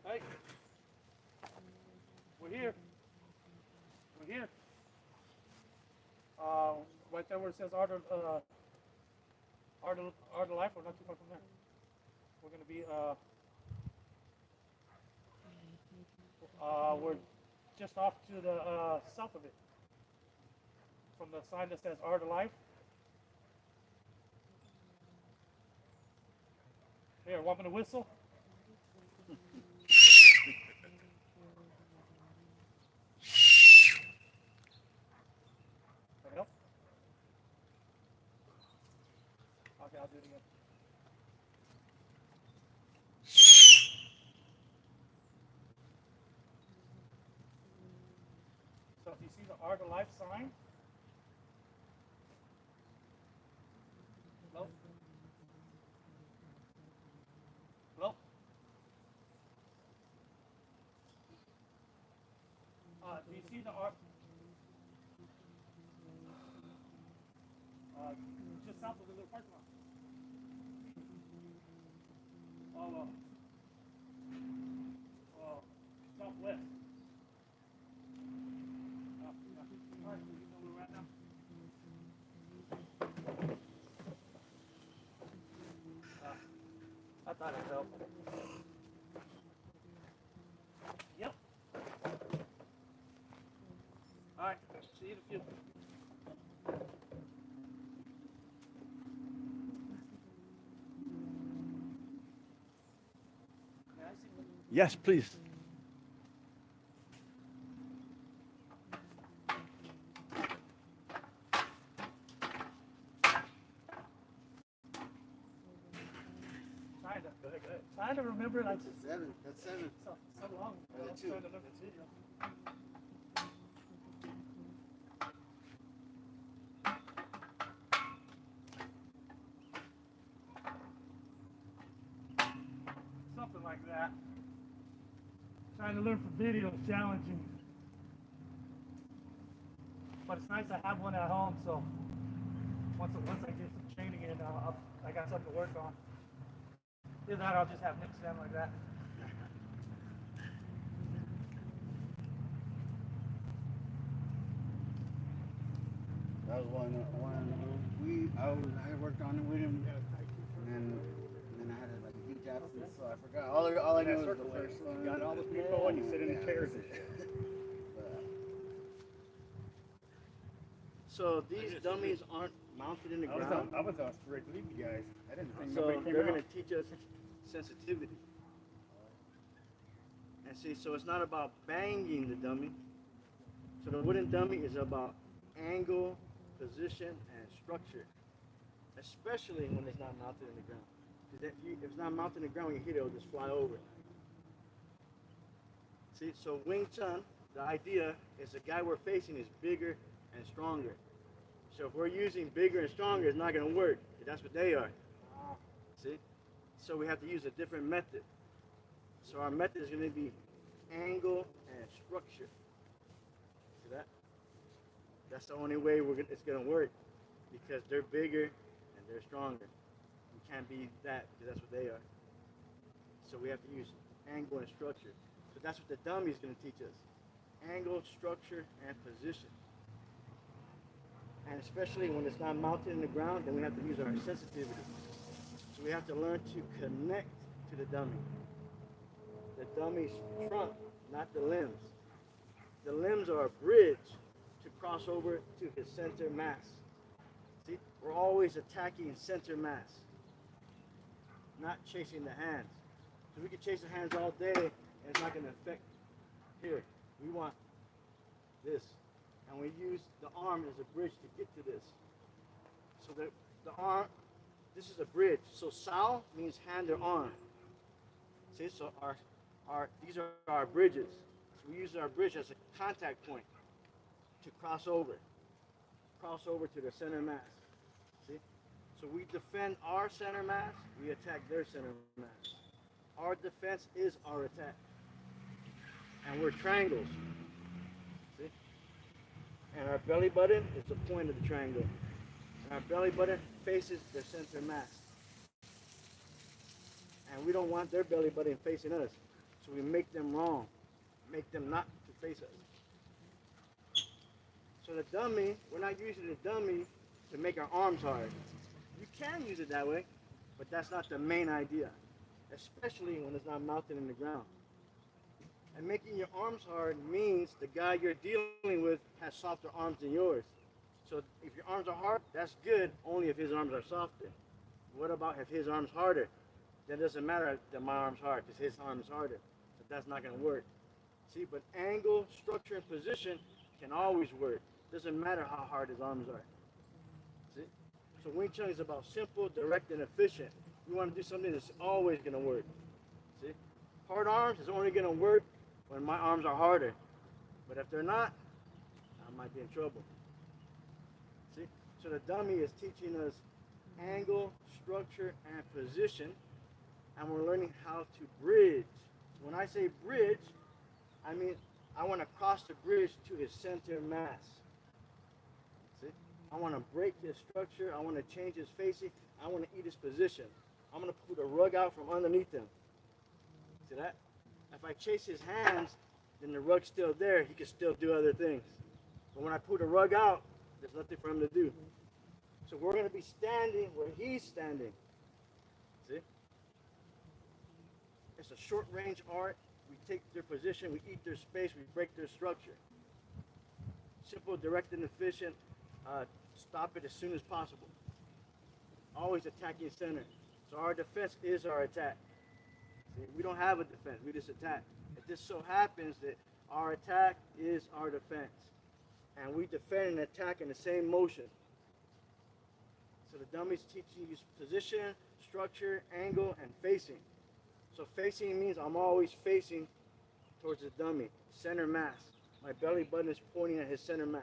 Hey, we're here. We're here. Right there where it says Art of Life. We're not too far from there. We're gonna be we're just off to the south of it. From the sign that says Art of Life. Here, want me to whistle? That help? Okay, I'll do it again. So if you see the Art of Life sign, hello, hello. Do you see the art? Just south of the little parking lot. Oh, southwest. All right, you know where we're at now. I thought it helped. Yep. All right. See you in a few. Yes, please. Go ahead. Trying to remember it. That's seven. That's seven. So long. I was two. trying to look at the video. Something like that. Trying to learn from video is challenging. But it's nice I have one at home, so once I get some training in, I got something to work on. Either that or I'll just have Nick stand like that. That was one I worked on it with him, and then I had like a huge absence, so I forgot. All I knew was the first one. You got all the people and you sit in the chairs and shit. So these dummies aren't mounted in the ground. I was on straight leave, you guys. I didn't think So nobody came they're out. going to teach us sensitivity. And see, so it's not about banging the dummy. So the wooden dummy is about angle, position, and structure. Especially when it's not mounted in the ground. Because if it's not mounted in the ground, when you hit it, it'll just fly over. See, so Wing Chun, the idea is the guy we're facing is bigger and stronger. So if we're using bigger and stronger, it's not going to work. That's what they are. See? So we have to use a different method. So our method is going to be angle and structure. See that? That's the only way it's going to work, because they're bigger and they're stronger. We can't be that, because that's what they are. So we have to use angle and structure. So that's what the dummy is going to teach us. Angle, structure, and position. And especially when it's not mounted in the ground, then we have to use our sensitivity. So we have to learn to connect to the dummy. The dummy's trunk, not the limbs. The limbs are a bridge to cross over to his center mass. See, we're always attacking center mass, not chasing the hands. So we can chase the hands all day, and it's not going to affect here. We want this. And we use the arm as a bridge to get to this. So the arm, this is a bridge. So Sao means hand or arm. See, so these are our bridges. So we use our bridge as a contact point to cross over to the center mass. See? So we defend our center mass, we attack their center mass. Our defense is our attack. And we're triangles. See? And our belly button is the point of the triangle. And our belly button faces the center mass. and we don't want their belly button facing us. So we make them wrong, make them not to face us. So the dummy, we're not using the dummy to make our arms hard. You can use it that way, but that's not the main idea, especially when it's not mounted in the ground. And making your arms hard means the guy you're dealing with has softer arms than yours. So if your arms are hard, that's good only if his arms are softer. What about if his arm's harder? Then it doesn't matter that my arm's hard because his arm is harder. So that's not going to work. See, but angle, structure, and position can always work. Doesn't matter how hard his arms are. See? So Wing Chun is about simple, direct, and efficient. You want to do something that's always going to work. See? Hard arms is only going to work when my arms are harder. But if they're not, I might be in trouble. See? So the dummy is teaching us angle, structure, and position, and we're learning how to bridge. When I say bridge, I mean I want to cross the bridge to his center mass. See? I want to break his structure. I want to change his facing. I want to eat his position. I'm going to put a rug out from underneath him. See that? If I chase his hands, then the rug's still there. He can still do other things. But when I put a rug out, there's nothing for him to do. So we're going to be standing where he's standing. See? It's a short range art. We take their position, we eat their space, we break their structure. Simple, direct, and efficient. Stop it as soon as possible. Always attacking center. So our defense is our attack. See? We don't have a defense, we just attack. It just so happens that our attack is our defense. And we defend and attack in the same motion. So the dummy's teaching you position, structure, angle, and facing. So facing means I'm always facing towards the dummy, center mass. My belly button is pointing at his center mass.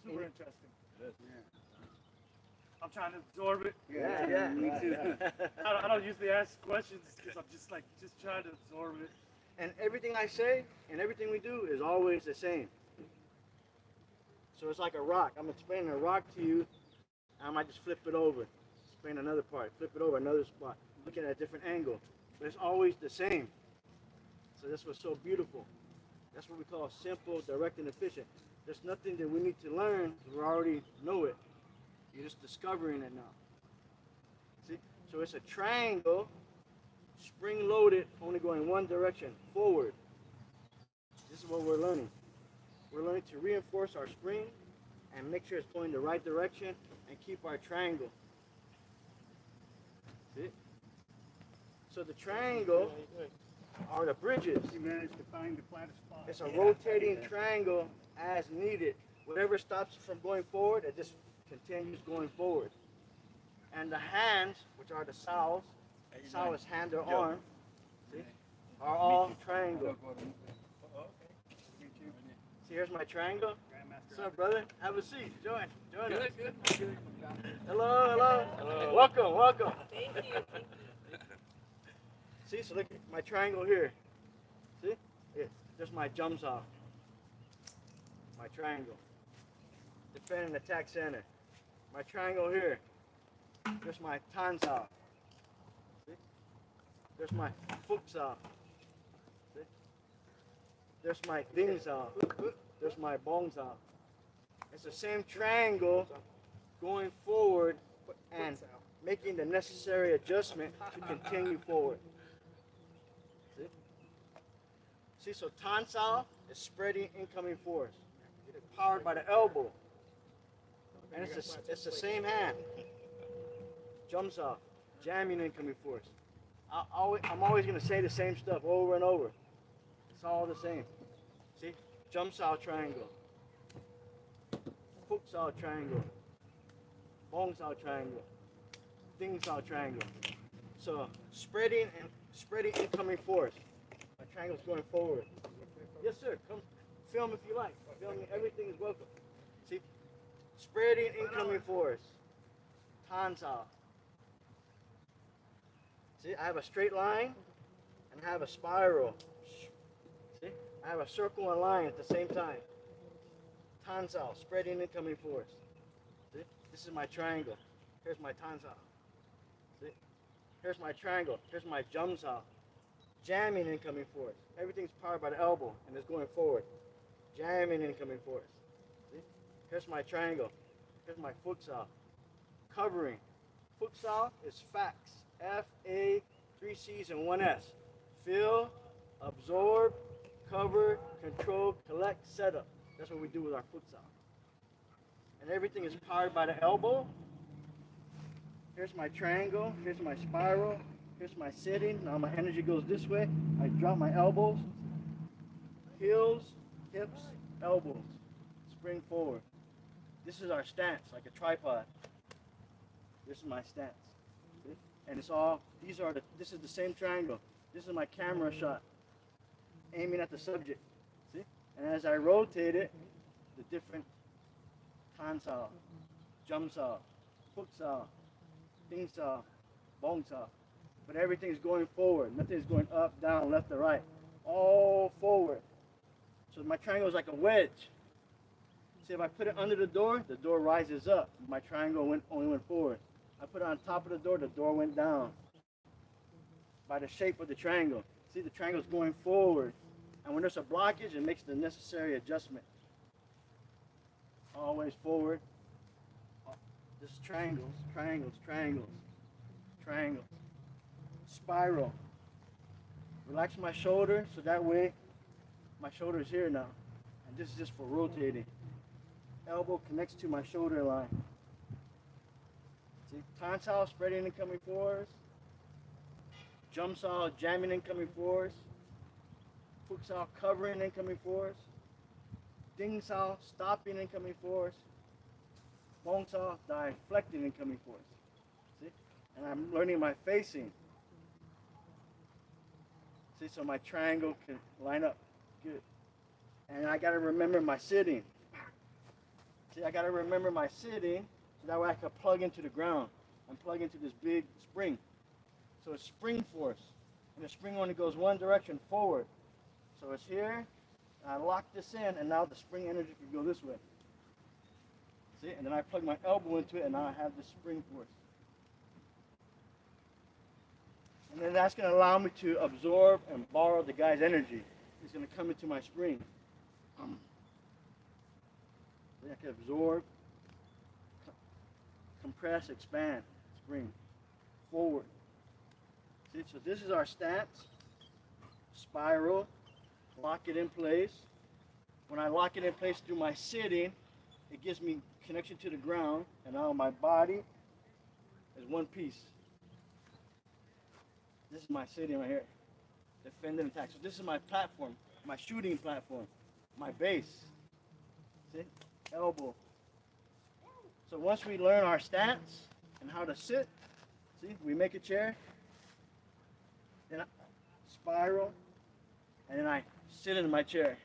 Super interesting. Yeah. I'm trying to absorb it. Yeah. Me too. I don't usually ask questions because I'm just trying to absorb it. And everything I say and everything we do is always the same. So it's like a rock. I'm explaining a rock to you. I might just flip it over, explain another part, flip it over another spot, looking at a different angle. But it's always the same. So that's what's so beautiful. That's what we call simple, direct, and efficient. There's nothing that we need to learn. We already know it. You're just discovering it now. See? So it's a triangle, spring-loaded, only going one direction, forward. This is what we're learning. We're learning to reinforce our spring and make sure it's going the right direction and keep our triangle. See? So the triangle are the bridges. You managed to find the flattest spot. It's a rotating triangle as needed. Whatever stops it from going forward, it just continues going forward. And the hands, which are the saws, saw is hand or arm, see, are all triangle. See, here's my triangle. What's up, brother? Have a seat. Join us. Good. Hello. Welcome. Thank you. See, so look at my triangle here. See? There's my jumps off. My triangle. Defend and attack center. My triangle here. There's my tans off. See? There's my fooks off. See? There's my dings off. There's my bongs off. It's the same triangle going forward and making the necessary adjustment to continue forward. See, so tansal is spreading incoming force, powered by the elbow, and it's the same hand. Jumps off, jamming incoming force. I'm always going to say the same stuff over and over. It's all the same. See, jumps out triangle, hooks out triangle, bongs out triangle, dings out triangle. So spreading incoming force. My triangle's going forward. Yes, sir. Come film if you like. Filming, everything is welcome. See, spreading incoming force. Tansal. See, I have a straight line and I have a spiral. See, I have a circle and line at the same time. Tansal, spreading incoming force. See, This is my triangle. Here's my tansa. See? Here's my triangle. Here's my jumsa. Jamming incoming force. Everything's powered by the elbow and it's going forward. Jamming incoming force. See? Here's my triangle. Here's my futsal. Covering. Futsal is facts. F-A, 3 C's and 1 S. Fill, absorb, cover, control, collect, set up. That's what we do with our futsal. And everything is powered by the elbow. Here's my triangle. Here's my spiral. Here's my sitting. Now my energy goes this way. I drop my elbows. Heels, hips, elbows. Spring forward. This is our stance, like a tripod. This is my stance. See? And it's all, this is the same triangle. This is my camera shot, aiming at the subject. See? And as I rotate it, the different tansa, jumsa, futsal, dingsa, bongsa. But everything's going forward. Nothing's going up, down, left, or right. All forward. So my triangle is like a wedge. See, if I put it under the door rises up. My triangle only went forward. I put it on top of the door went down. By the shape of the triangle. See, the triangle's going forward. And when there's a blockage, it makes the necessary adjustment. Always forward. This is triangles, triangles, triangles, triangles. Spiral. Relax my shoulder so that way my shoulder is here now. And this is just for rotating. Elbow connects to my shoulder line. See, tansa spreading and coming forwards. Jumsa jamming and coming forwards. Futsal covering and coming forwards. Dingsa stopping and coming forwards. Bongsa deflecting and coming forwards. See? And I'm learning my facing. See, so my triangle can line up. Good. And I gotta remember my sitting. See, I gotta remember my sitting so that way I can plug into the ground and plug into this big spring. So it's spring force. And the spring only goes one direction, forward. So it's here, and I lock this in, and now the spring energy can go this way. See, and then I plug my elbow into it, and now I have the spring force. And then that's going to allow me to absorb and borrow the guy's energy. It's going to come into my spring. Then I can absorb, compress, expand, spring, forward. See, so this is our stance, spiral, lock it in place. When I lock it in place through my sitting, it gives me connection to the ground, and now my body is one piece. This is my sitting right here, defend and attack. So this is my platform, my shooting platform, my base. See, elbow. So once we learn our stance and how to sit, see, we make a chair, then I spiral, and then I sit in my chair.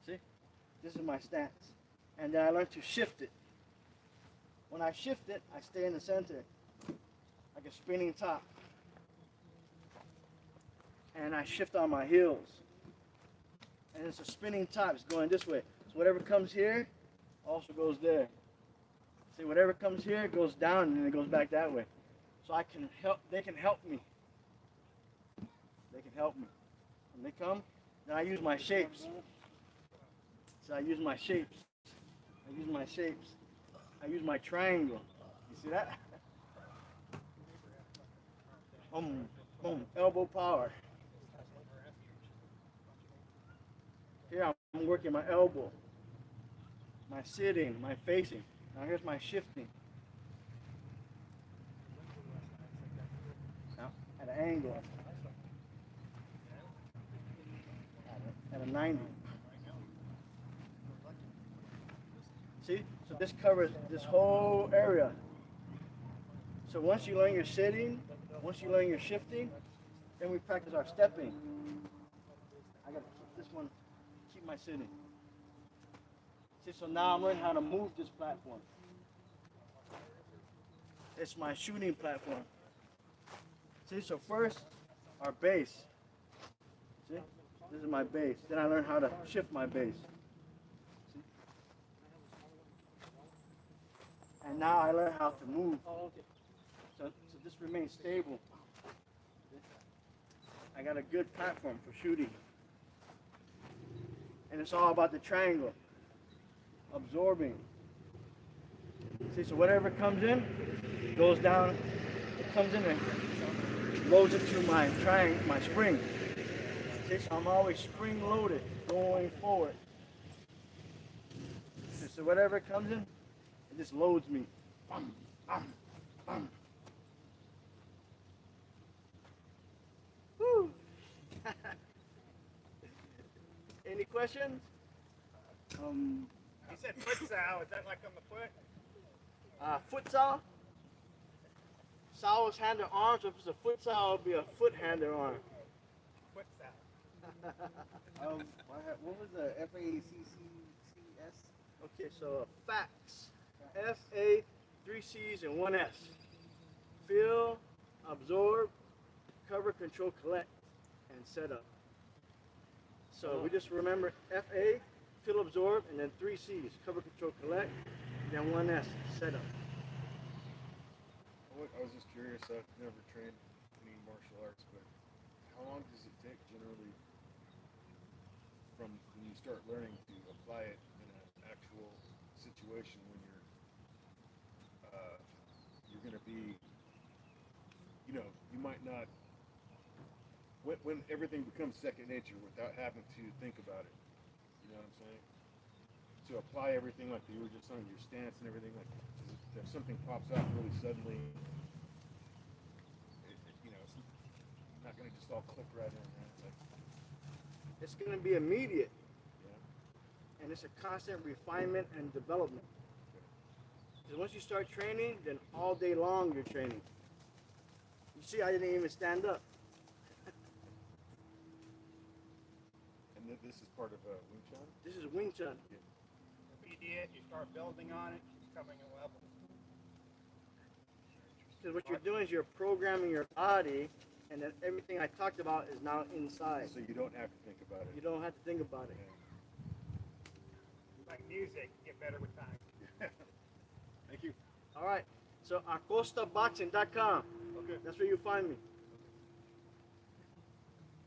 See, this is my stance. And then I learn to shift it. When I shift it, I stay in the center, like a spinning top. And I shift on my heels. And it's a spinning top, it's going this way. So whatever comes here also goes there. See, whatever comes here goes down and then it goes back that way. So I can help, they can help me. They can help me. When they come, then I use my shapes. So I use my shapes. I use my shapes. I use my triangle. You see that? Boom, boom, elbow power. Here I'm working my elbow, my sitting, my facing. Now here's my shifting. Now at an angle, at a 90. See? So this covers this whole area. So once you learn your sitting, once you learn your shifting, then we practice our stepping. I gotta keep this one, keep my sitting. See, so now I'm learning how to move this platform. It's my shooting platform. See, so first, our base. See, this is my base. Then I learn how to shift my base. See? And now I learn how to move. Oh, okay. So this remains stable. I got a good platform for shooting. And it's all about the triangle. Absorbing. See, so whatever comes in, goes down, it comes in and loads into my spring. See, so I'm always spring loaded going forward. See, so whatever comes in, it just loads me. Bum, bum, bum. Woo! Any questions? You said futsal. Is that like on the foot? Futsal. Sal is hand or arm, so if it's a futsal, it'll be a foot hand or arm. Futsal. What was the FACCS? Okay, so facts. F-A, 3 C's and 1 S. Feel, absorb, cover, control, collect, and set up. So we just remember F-A, feel, absorb, and then 3 C's, cover, control, collect, and then 1 S, set up. I was just curious. I've never trained any martial arts, but how long does it take generally from when you start learning to apply it in an actual situation when you're going to be, you might not, when everything becomes second nature without having to think about it, you know what I'm saying? To apply everything like you were just on your stance and everything, like if something pops out really suddenly, it's not going to just all click right in, man. It's going to be immediate, Yeah. and it's a constant refinement and development. Because once you start training, then all day long you're training. You see, I didn't even stand up. And this is part of Wing Chun? This is Wing Chun. If you did, you start building on it, it's coming in levels. Because what you're doing is you're programming your body, and then everything I talked about is now inside. So you don't have to think about it. You don't have to think about it. Like music, you get better with time. Thank you. All right. So acostaboxing.com. Okay. That's where you find me.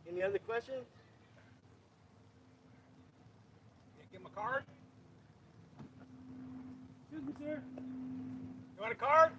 Any other questions? You give him a card? Excuse me, sir. You want a card?